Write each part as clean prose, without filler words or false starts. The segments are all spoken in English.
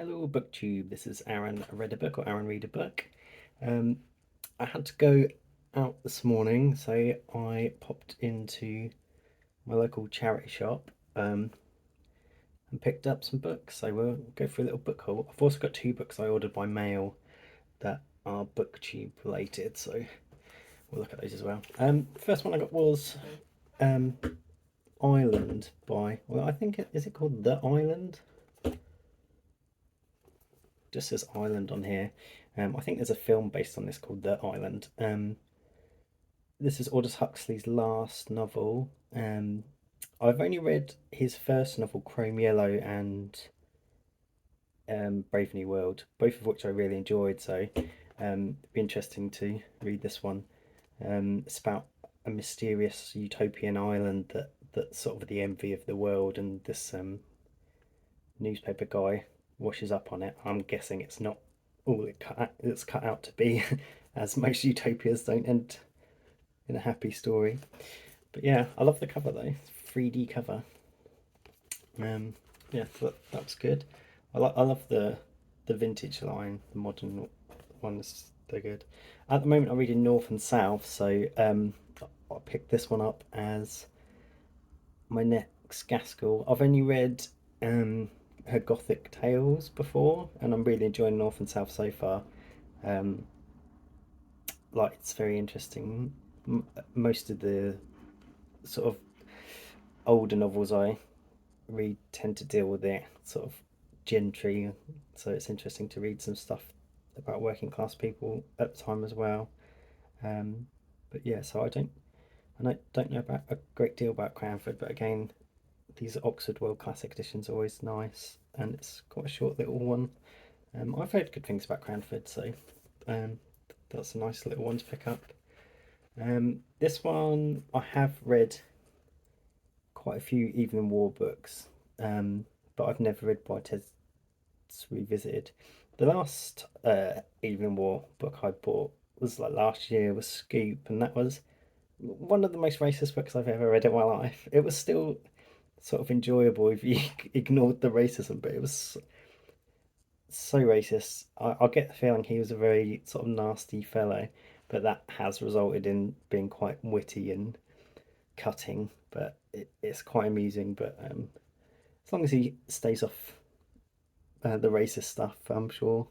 Hello Booktube, this is Aaron Read a Book or Aaron Read a Book. Um, I had to go out this morning, so I popped into my local charity shop and picked up some books. So we'll go for a little book haul. I've also got two books I ordered by mail that are Booktube related, so we'll look at those as well. First one I got was um, Island by, well, I think is it called The Island? Just says Island on here. I think there's a film based on this called The Island. This is Aldous Huxley's last novel. I've only read his first novel, Chrome Yellow, and Brave New World, both of which I really enjoyed. So it'd be interesting to read this one. It's about a mysterious utopian island that's sort of the envy of the world, and this newspaper guy washes up on it. I'm guessing it's not all it's cut out to be, as most utopias don't end in a happy story. But yeah, I love the cover though. 3D cover. Um, yeah, that's good. I love the vintage line. The modern ones, they're good. At the moment, I'm reading North and South, so I picked this one up as my next Gaskell. I've only read her Gothic tales before, and I'm really enjoying North and South so far. Um, like it's very interesting. Most of the sort of older novels I read tend to deal with it sort of gentry, so it's interesting to read some stuff about working class people at the time as well. Um, but yeah, so I don't know about a great deal about Cranford, but again, these Oxford World Classic editions are always nice, and it's quite a short little one. I've heard good things about Cranford, so um, that's a nice little one to pick up. This one I have read quite a few Evelyn Waugh books, but I've never read by Ted's Revisited. The last Evelyn Waugh book I bought was like last year, was Scoop, and that was one of the most racist books I've ever read in my life. It was still sort of enjoyable if you ignored the racism, but it was so racist. I get the feeling he was a very sort of nasty fellow, but that has resulted in being quite witty and cutting. But it's quite amusing. But as long as he stays off the racist stuff, I'm sure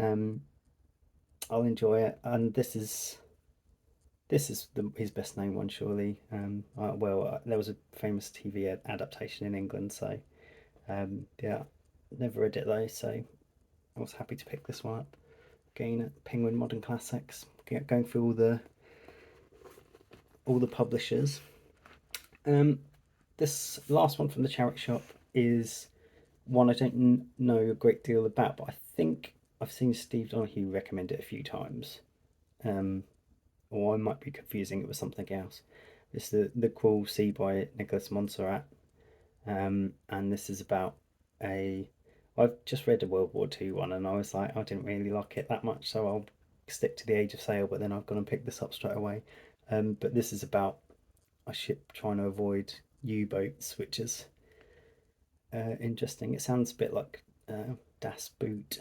um, I'll enjoy it. And this is his best known one, surely. There was a famous TV adaptation in England, so yeah, never read it though, so I was happy to pick this one up. Again at Penguin Modern Classics, going through all the publishers. Um, this last one from the charity shop is one I don't know a great deal about, but I think I've seen Steve Donahue recommend it a few times. Um, or I might be confusing it with something else. It's the Cruel Sea by Nicholas Montserrat, and this is about a. I've just read a World War II one, and I was like, I didn't really like it that much, so I'll stick to the Age of Sail. But then I've gone and picked this up straight away. But this is about a ship trying to avoid U-boats, which is interesting. It sounds a bit like Das Boot,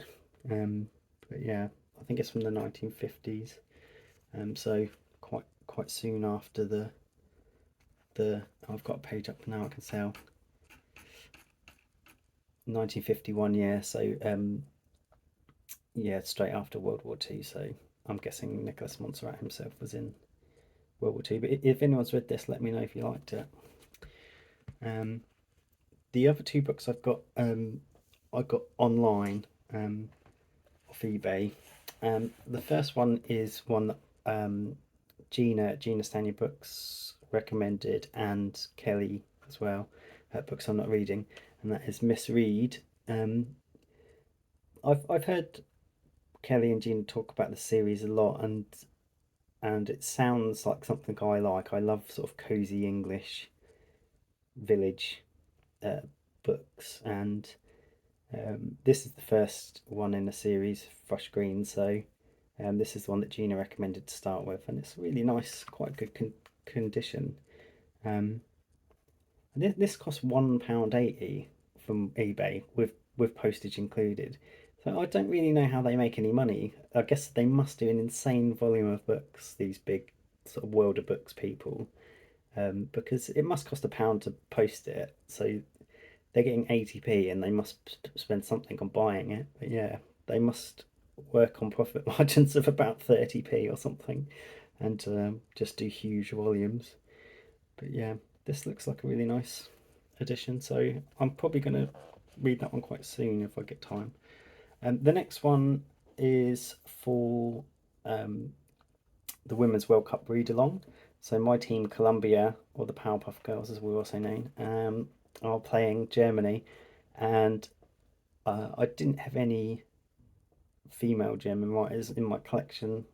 um, but yeah, I think it's from the 1950s. So quite soon after the I've got a page up now. I can sell 1951. Yeah, so yeah, straight after World War II. So I'm guessing Nicholas Montserrat himself was in World War II. But if anyone's read this, let me know if you liked it. Um, the other two books I got online off eBay. The first one is one that Gina Stanya Books recommended, and Kelly as well. Books I'm not reading, and that is Misread. Um, I've heard Kelly and Gina talk about the series a lot, and it sounds like something I like. I love sort of cozy English village uh, books, and this is the first one in a series, Fresh Green. So this is the one that Gina recommended to start with, and it's really nice, quite good condition. This costs £1.80 from eBay with with postage included. So I don't really know how they make any money. I guess they must do an insane volume of books, these big sort of world of books people, because it must cost £1 to post it. So they're getting 80p and they must spend something on buying it. But yeah, they must work on profit margins of about 30p or something, and just do huge volumes. But yeah, this looks like a really nice edition, so I'm probably going to read that one quite soon if I get time. The next one is for the Women's World Cup Readalong. So my team, Colombia, or the Powerpuff Girls as we're also known, are playing Germany, and I didn't have any female German writers in my collection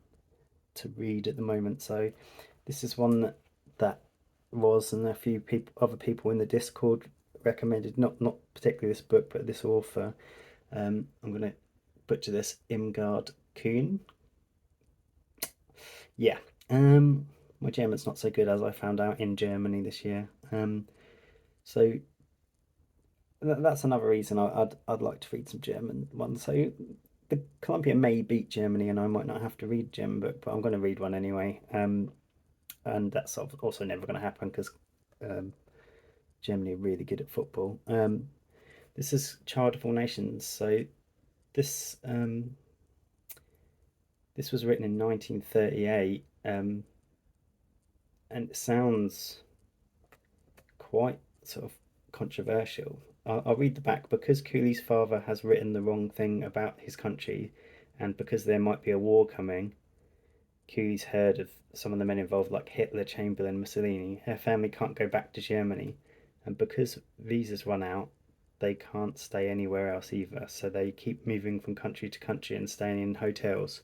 to read at the moment, so this is one that was, and a few other people in the Discord recommended, not particularly this book, but this author. I'm going to butcher this, Imgard Kuhn. Yeah, my German's not so good, as I found out in Germany this year. So that's another reason I'd like to read some German ones. So the Columbia may beat Germany, and I might not have to read a German book, but I'm going to read one anyway. And that's also never going to happen because Germany are really good at football. This is Child of All Nations. So this this was written in 1938, and it sounds quite sort of controversial. I'll read the back. Because Cooley's father has written the wrong thing about his country, and because there might be a war coming, Cooley's heard of some of the men involved, like Hitler, Chamberlain, Mussolini. Her family can't go back to Germany, and because visas run out, they can't stay anywhere else either, so they keep moving from country to country and staying in hotels.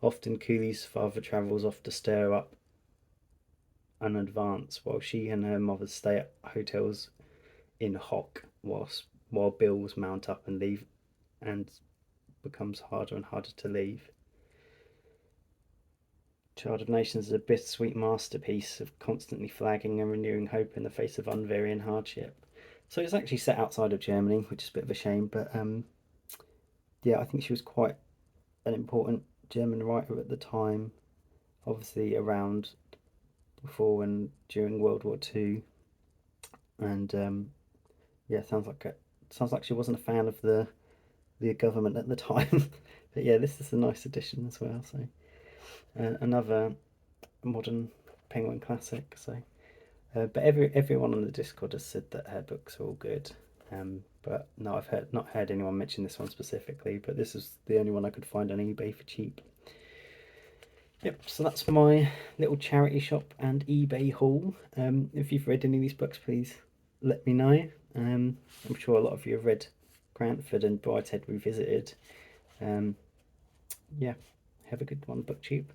Often Cooley's father travels off to stir up an advance, while she and her mother stay at hotels in Hock, while bills mount up and leave, and becomes harder and harder to leave. Child of Nations is a bittersweet masterpiece of constantly flagging and renewing hope in the face of unvarying hardship. So it's actually set outside of Germany, which is a bit of a shame, but yeah, I think she was quite an important German writer at the time, obviously around before and during World War Two, and yeah, sounds like she wasn't a fan of the government at the time. But yeah, this is a nice edition as well. So another modern Penguin classic. So, but everyone on the Discord has said that her books are all good. But no, I've not heard anyone mention this one specifically. But this is the only one I could find on eBay for cheap. Yep, so that's my little charity shop and eBay haul. If you've read any of these books, please let me know. I'm sure a lot of you have read Grantford and Brideshead Revisited. Yeah, have a good one, BookTube.